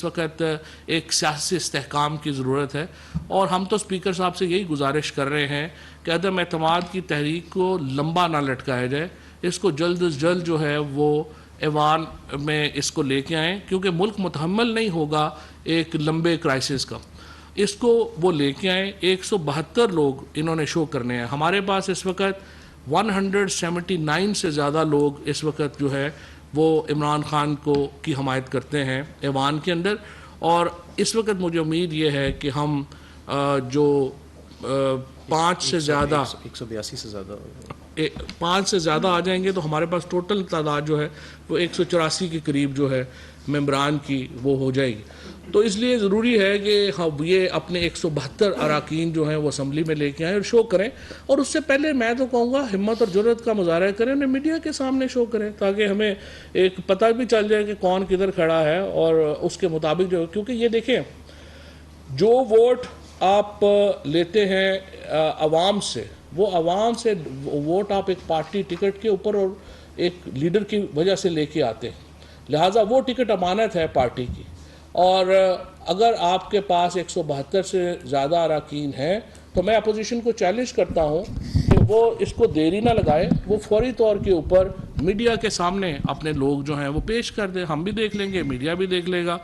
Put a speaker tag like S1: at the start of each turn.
S1: اس وقت ایک سیاسی استحکام کی ضرورت ہے، اور ہم تو اسپیکر صاحب سے یہی گزارش کر رہے ہیں کہ عدم اعتماد کی تحریک کو لمبا نہ لٹکایا جائے، اس کو جلد از جلد جو ہے وہ ایوان میں اس کو لے کے آئیں، کیونکہ ملک متحمل نہیں ہوگا ایک لمبے کرائسس کا۔ اس کو وہ لے کے آئیں۔ 172 لوگ انہوں نے شو کرنے ہیں۔ ہمارے پاس اس وقت 179 سے زیادہ لوگ اس وقت جو ہے وہ عمران خان کی حمایت کرتے ہیں ایوان کے اندر، اور اس وقت مجھے امید یہ ہے کہ ہم جو 5 سے زیادہ
S2: 182 سے زیادہ
S1: 5 سے زیادہ آ جائیں گے تو ہمارے پاس ٹوٹل تعداد جو ہے وہ 184 کے قریب جو ہے ممبران کی وہ ہو جائے گی۔ تو اس لیے ضروری ہے کہ یہ اپنے 172 اراکین جو ہیں وہ اسمبلی میں لے کے آئیں اور شو کریں، اور اس سے پہلے میں تو کہوں گا ہمت اور جرأت کا مظاہرہ کریں، انہیں میڈیا کے سامنے شو کریں تاکہ ہمیں ایک پتہ بھی چل جائے کہ کون کدھر کھڑا ہے، اور اس کے مطابق جو، کیونکہ یہ دیکھیں جو ووٹ آپ لیتے ہیں عوام سے، وہ عوام سے ووٹ آپ ایک پارٹی ٹکٹ کے اوپر اور ایک لیڈر کی وجہ سے لے کے آتے ہیں، لہٰذا وہ ٹکٹ امانت ہے پارٹی کی، اور اگر آپ کے پاس 172 سے زیادہ اراکین ہیں تو میں اپوزیشن کو چیلنج کرتا ہوں کہ وہ اس کو دیری نہ لگائے، وہ فوری طور کے اوپر میڈیا کے سامنے اپنے لوگ جو ہیں وہ پیش کر دیں، ہم بھی دیکھ لیں گے، میڈیا بھی دیکھ لے گا۔